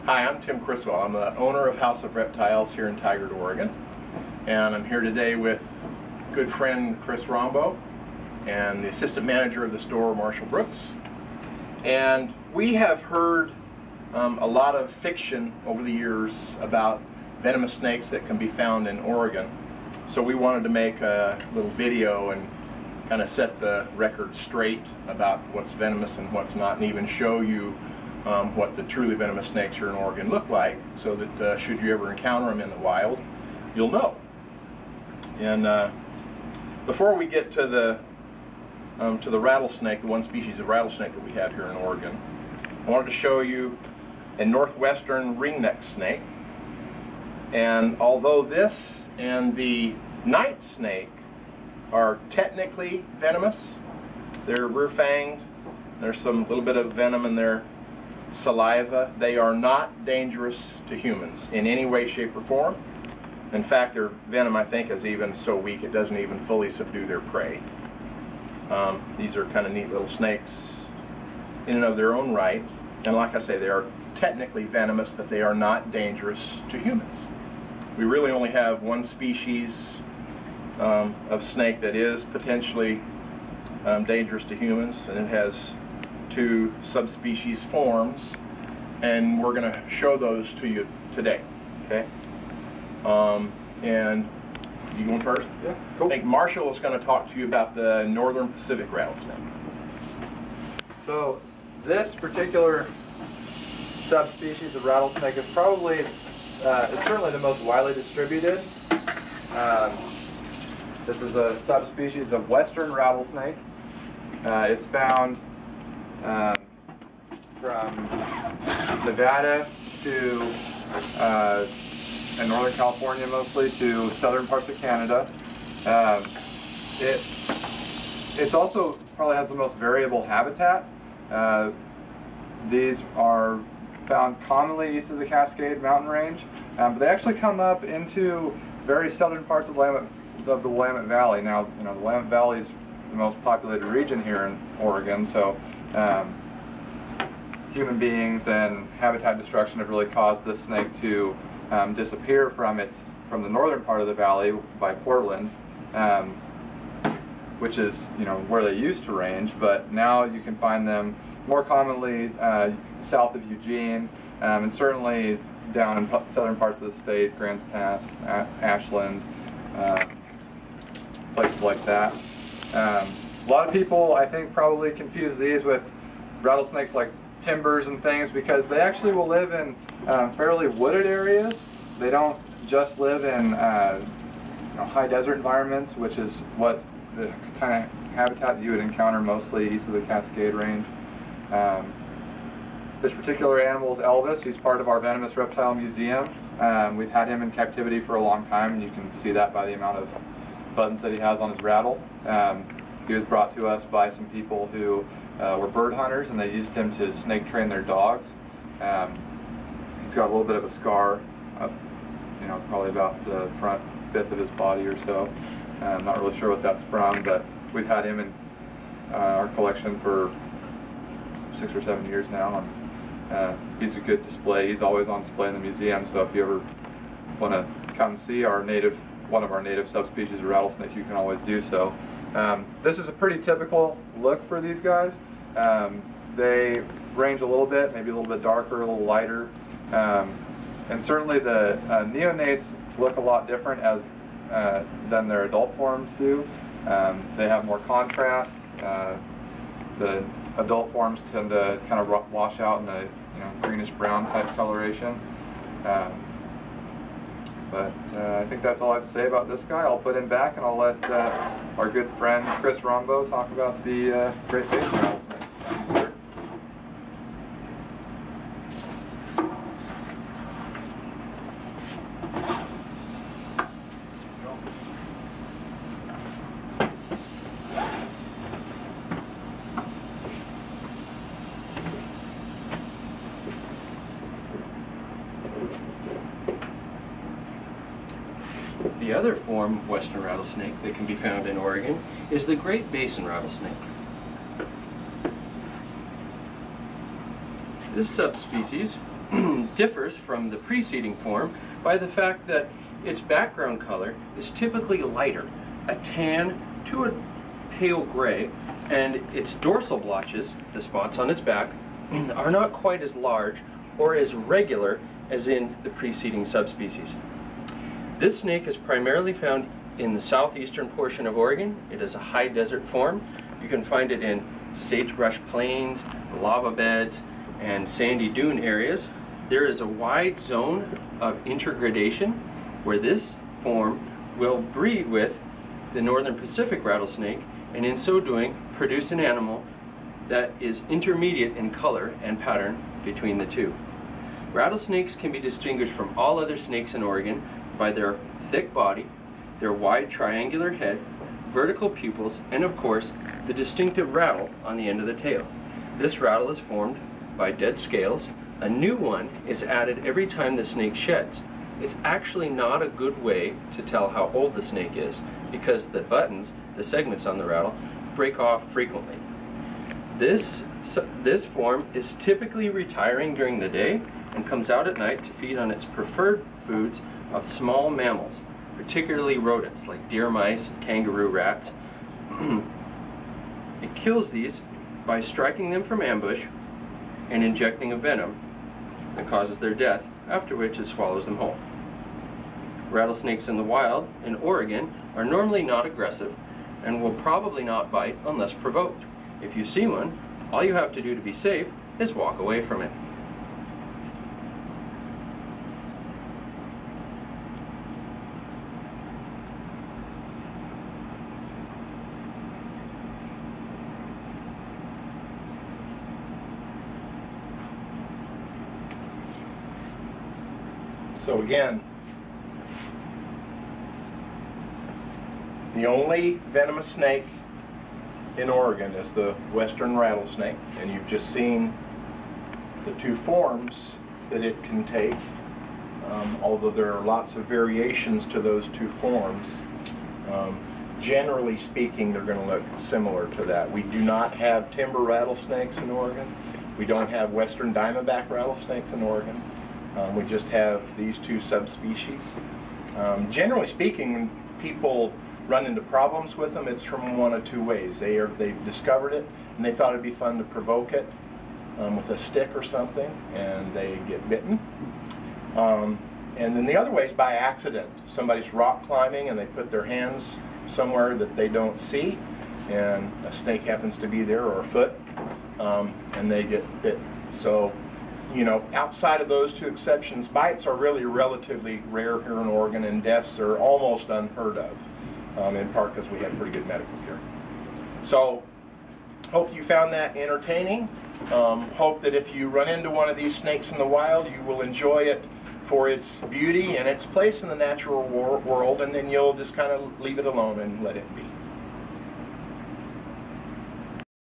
Hi, I'm Tim Criswell. I'm the owner of House of Reptiles here in Tigard, Oregon. And I'm here today with good friend Chris Rombo and the assistant manager of the store, Marshall Brooks. And we have heard a lot of fiction over the years about venomous snakes that can be found in Oregon. So we wanted to make a little video and kind of set the record straight about what's venomous and what's not, and even show you what the truly venomous snakes here in Oregon look like, so that should you ever encounter them in the wild, you'll know. And before we get to the rattlesnake, the one species of rattlesnake that we have here in Oregon, I wanted to show you a northwestern ringneck snake. And although this and the night snake are technically venomous, they're rear-fanged, there's some little bit of venom in their saliva, they are not dangerous to humans in any way, shape, or form. In fact, their venom, I think, is even so weak it doesn't even fully subdue their prey. These are kind of neat little snakes in and of their own right, and like I say, they are technically venomous, but they are not dangerous to humans. We really only have one species of snake that is potentially dangerous to humans, and it has two subspecies forms, and we're going to show those to you today. Okay? And you going first? Yeah, cool. I think Marshall is going to talk to you about the northern Pacific rattlesnake. So this particular subspecies of rattlesnake is probably, it's certainly the most widely distributed. This is a subspecies of western rattlesnake. It's found from Nevada to and Northern California mostly to southern parts of Canada. It's also probably has the most variable habitat. These are found commonly east of the Cascade Mountain Range, but they actually come up into very southern parts of the Willamette Valley. Now, you know, the Willamette Valley is the most populated region here in Oregon, so human beings and habitat destruction have really caused this snake to disappear from the northern part of the valley by Portland, which is, you know, where they used to range. But now you can find them more commonly south of Eugene, and certainly down in southern parts of the state, Grants Pass, Ashland, places like that. A lot of people, I think, probably confuse these with rattlesnakes like timbers and things, because they actually will live in fairly wooded areas. They don't just live in you know, high desert environments, which is what the kind of habitat that you would encounter mostly east of the Cascade Range. This particular animal is Elvis. He's part of our Venomous Reptile Museum. We've had him in captivity for a long time, and you can see that by the amount of buttons that he has on his rattle. He was brought to us by some people who were bird hunters, and they used him to snake train their dogs. He's got a little bit of a scar up, you know, probably about the front fifth of his body or so. I'm not really sure what that's from, but we've had him in our collection for 6 or 7 years now, and he's a good display. He's always on display in the museum, so if you ever want to come see one of our native subspecies of rattlesnake, you can always do so. This is a pretty typical look for these guys. They range a little bit, maybe a little bit darker, a little lighter, and certainly the neonates look a lot different than their adult forms do. They have more contrast. The adult forms tend to kind of wash out in the, you know, greenish brown type coloration. But I think that's all I have to say about this guy. I'll put him back, and I'll let our good friend Chris Rombo talk about the Great Basin rattlesnake. Thank you, sir. The other form of western rattlesnake that can be found in Oregon is the Great Basin rattlesnake. This subspecies differs from the preceding form by the fact that its background color is typically lighter, a tan to a pale gray, and its dorsal blotches, the spots on its back, are not quite as large or as regular as in the preceding subspecies. This snake is primarily found in the southeastern portion of Oregon. It is a high desert form. You can find it in sagebrush plains, lava beds, and sandy dune areas. There is a wide zone of intergradation where this form will breed with the northern Pacific rattlesnake, and in so doing produce an animal that is intermediate in color and pattern between the two. Rattlesnakes can be distinguished from all other snakes in Oregon by their thick body, their wide triangular head, vertical pupils, and of course the distinctive rattle on the end of the tail. This rattle is formed by dead scales. A new one is added every time the snake sheds. It's actually not a good way to tell how old the snake is because the buttons, the segments on the rattle, break off frequently. This form is typically retiring during the day and comes out at night to feed on its preferred foods of small mammals, particularly rodents like deer mice and kangaroo rats. It kills these by striking them from ambush and injecting a venom that causes their death, after which it swallows them whole. Rattlesnakes in the wild in Oregon are normally not aggressive and will probably not bite unless provoked. If you see one, all you have to do to be safe is walk away from it. So again, the only venomous snake in Oregon is the western rattlesnake, and you've just seen the two forms that it can take, although there are lots of variations to those two forms. Generally speaking, they're going to look similar to that. We do not have timber rattlesnakes in Oregon. We don't have western diamondback rattlesnakes in Oregon. We just have these two subspecies. Generally speaking, when people run into problems with them, it's from one of two ways. They've discovered it and they thought it'd be fun to provoke it with a stick or something, and they get bitten. And then the other way is by accident. Somebody's rock climbing and they put their hands somewhere that they don't see, and a snake happens to be there, or a foot, and they get bitten. So, you know, outside of those two exceptions, bites are really relatively rare here in Oregon, and deaths are almost unheard of, in part because we have pretty good medical care. So, hope you found that entertaining. Hope that if you run into one of these snakes in the wild, you will enjoy it for its beauty and its place in the natural world, and then you'll just kind of leave it alone and let it be.